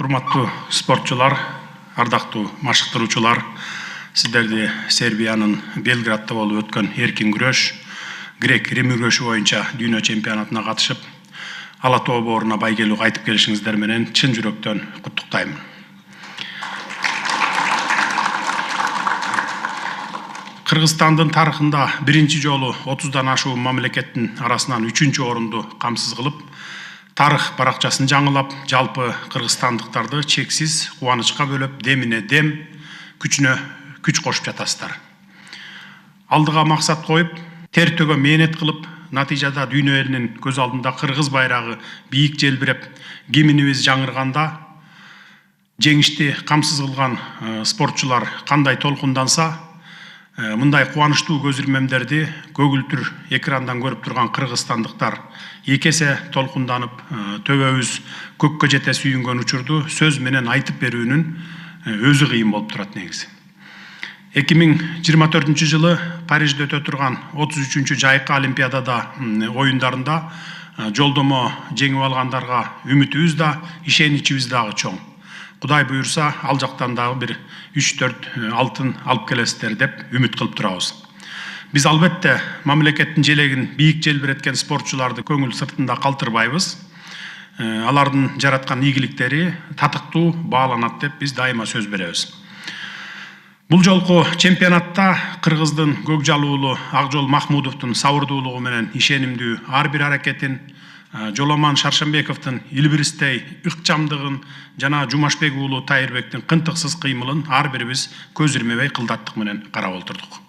Урматтуу спортчулар, ардактуу машыктыруучулар, сиздерди Сербиянын Белградда болуп өткөн эркин күрөш, грек-рим күрөшү боюнча дүйнө чемпионатына катышып, ала тоо бооруна байгелүү кайтып келишиңиздер менен чын жүрөктөн куттуктайм. Кыргызстандын тарыхында биринчи жолу 30дан ашуу мамлекеттин арасынан 3-чү орунду камсыз кылып, тарых баракчасын жаңылап, жалпы кыргызстандыктарды чексиз кубанычка бөлөп, демине дем, күчүнө күч кошуп жатасыздар. Алдыга максат коюп, тер төгө мээнет кылып, натыйжада дүйнө элинин көз алдында кыргыз байрагы бийик желбиреп, гимнибиз жаңырганда, жеңишти камсыз кылган спортчулар кандай толкунданса, мындай кубанычтуу көз ирмемдерди көгүлтүр экрандан көрүп турган кыргызстандыктар эки эсе толкунданып, төбөбүз көккө жете сүйүнгөн учурду сөз менен айтып берүүнүн өзү кыйын болуп турат негизи. 2024 жылы Парижде өтө турган 33-чү жайкы олимпиадада оюндарында жолдомо жеңип алгандарга үмүтүбүз да, ишеничибиз дагы чоң. Кудай буйрса, ал жактан дагы бир 3-4 алтын алып келесиздер деп үмүт кылып турабыз. Биз албетте мамлекеттин желегин бийик желбиреткен спортчуларды көңүл сыртында калтырбайбыз. Алардын жараткан ийгиликтери татыктуу бааланат деп биз дайыма сөз беребиз. Бул жолку чемпионатта Кыргыздын Көкжал уулу Акжол Махмудовдун сабырдуулугу менен ишенимдүү ар бир аракетин, Жоломан Шаршембековдун илбиристей ыкчамдыгын жана Жумашбек уулу Тайырбектин кынтыксыз кыймылын ар бирибиз көз ирмебей кылдаттык менен карап отурдук.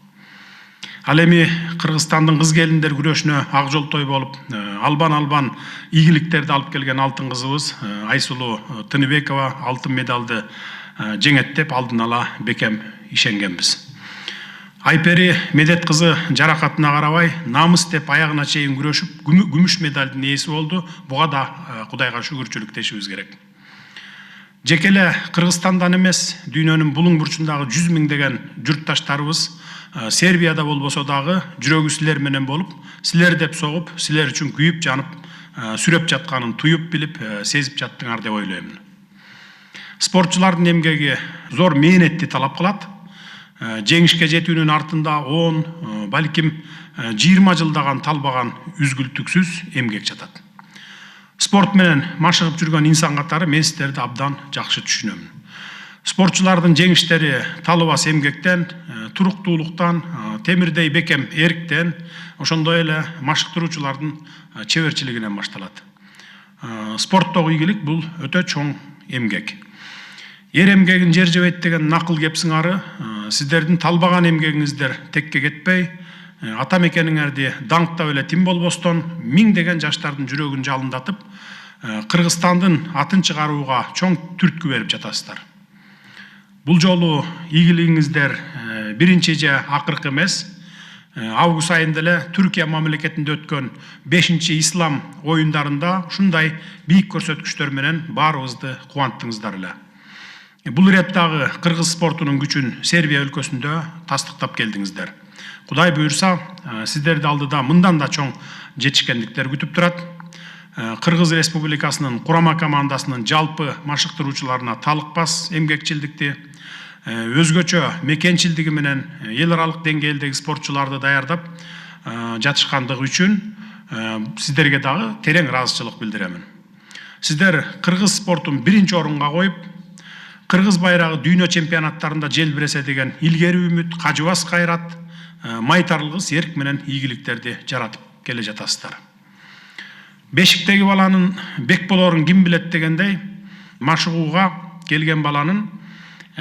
Ал эми Кыргызстандын кыз келиндер күрөшүнө Акжолтой болуп, албан ийгиликтерди алып келген алтын кызыбыз Айсулуу Тыныбекова алтын медалды жеңет деп алдын ала бекем ишенгенбиз. Айпери Медет кызы жаракатына карабай, намыс деп аягына чейин күрөшүп, күмүш медалдын ээси болду. Буга да Кудайга шүгүрчүлүк дешибиз керек. Жекеле Кыргызстандан эмес, дүйнөнүн булуң бурчундагы 100 миңдеген журтташтарыбыз Сербияда болбосо дагы жүрөгү силер менен болуп, силер деп согуп, силер үчүн күйүп жанып, сүрөп жатканын туюп билип, сезип жаттыңар деп ойлойм. Спортчулардын эмгеги зор мээнетти талап кылат. Жеңишке жетүүнүн артында 10, балким 20 жылдаган талбаган үзгүлтүксүз эмгек жатат. Спорт менен машыгып жүргөн инсан катары мен сиздерди абдан жакшы түшүнөм. Спортчулардын жеңиштери талыбас эмгектен, туруктуулуктан, темирдей бекем эриктен, ошондой эле машыктыруучулардын чеберчилигинен башталат. Спорттогу ийгилик бул өтө чоң эмгек. Ер эмгегин жер жебейт деген накыл кеп сыңары, сиздердин талбаган эмгегиңиздер текке кетпей, ата мекениңерди даңктап эле тим болбостон, миңдеген жаштардын жүрөгүн жалындатып, Кыргызстандын атын чыгарууга чоң түрткү берип жатасыздар. Бул жолу ийгилигиңиздер биринчи же акыркы эмес. Август айында эле Түркия мамлекетинде өткөн 5-чи ислам оюндарында ушундай бийик көрсөткүчтөр менен баарыбызды кубанттыңыздар эле. Бул реттагы кыргыз спортунун күчүн Сербия өлкөсүндө тастыктап келдиңиздер. Кудай буйрса, сиздерди алдыда мындан да чоң жетишкендиктер күтүп турат. Кыргыз Республикасынын курама командасынын жалпы машыктыруучуларына талыкпас эмгекчилдикти, өзгөчө мекенчилдиги менен эл аралык деңгээлдеги спортчуларды даярдап жатышкандыгы үчүн сиздерге дагы терең ыраазычылык билдиремин. Сиздер кыргыз спортун биринчи орунга коюп, кыргыз байрагы дүйнө чемпионаттарында желбиресе деген илгери үмүт, кажыбас кайрат, майтарлыгыс эрк менен ийгиликтерди жаратып келе жатасыздар. Бешиктеги баланын бек болорун ким билет дегендей, машыгууга келген баланын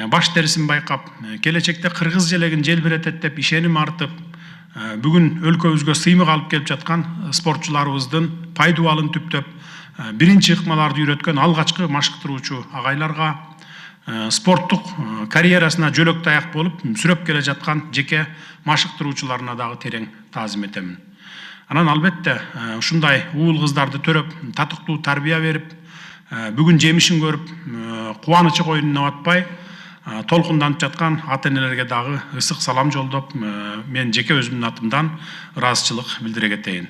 баш терисин байкап, келечекте кыргыз желегин желбиретет деп ишеним артып, бүгүн өлкөбүзгө сыймык алып келип жаткан спортчуларыбыздын пайдубалын түптөп, биринчи ыкмаларды үйрөткөн алгачкы машыктыруучу агайларга, спорттук карьерасына жөлөк таяк болуп, сүрөп келе жаткан жеке машыктыруучуларына дагы терең таазим этемин. Анан албетте ушундай уул кыздарды төрөп, татыктуу тарбия берип, бүгүн жемишин көрүп, кубанычы койнуна батпай, толкунданып жаткан ата-энелерге дагы ысык салам жолдоп, мен жеке өзүмдүн атымдан ыраазычылык билдире кетейин.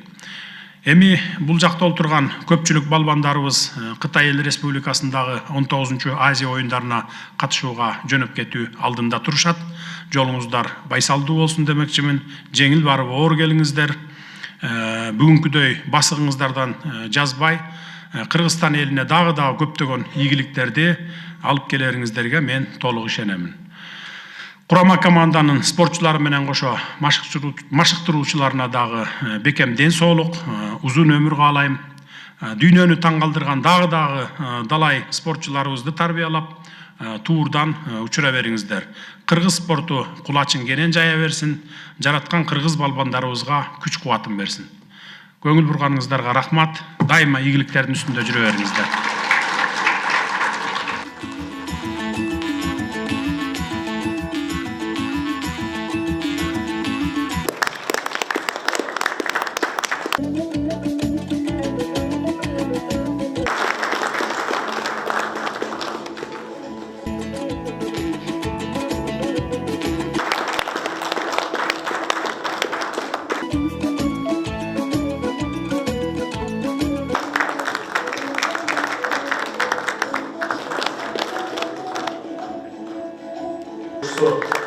Эми бул жакта отурган көпчүлүк балбандарыбыз Кытай Эл Республикасындагы 19 Азия оюндарына катышууга жөнөп кетүү алдында турушат. Жолуңуздар байсалдуу болсун демекчимин. Жеңил барып оор келиңиздер. Бүгүнкүдөй басыгыңыздардан жазбай, Кыргызстан элине дагы көптөгөн ийгиликтерди алып келериңиздерге мен толук ишенемин. Курама команданын спортчулары менен кошо машыктыруучуларына дагы бекем ден соолук, узун өмүр каалайм. Дүйнөнү таң калтырган дагы далай спортчуларыбызды тарбиялап, туурдан учура бериңиздер. Кыргыз спорту кулачын кенен жая берсин, жараткан кыргыз балбандарыбызга күч кубатын берсин. Көңүл бурганыңыздарга рахмат. Дайыма ийгиликтердин үстүндө жүрө бериңиздер. Что?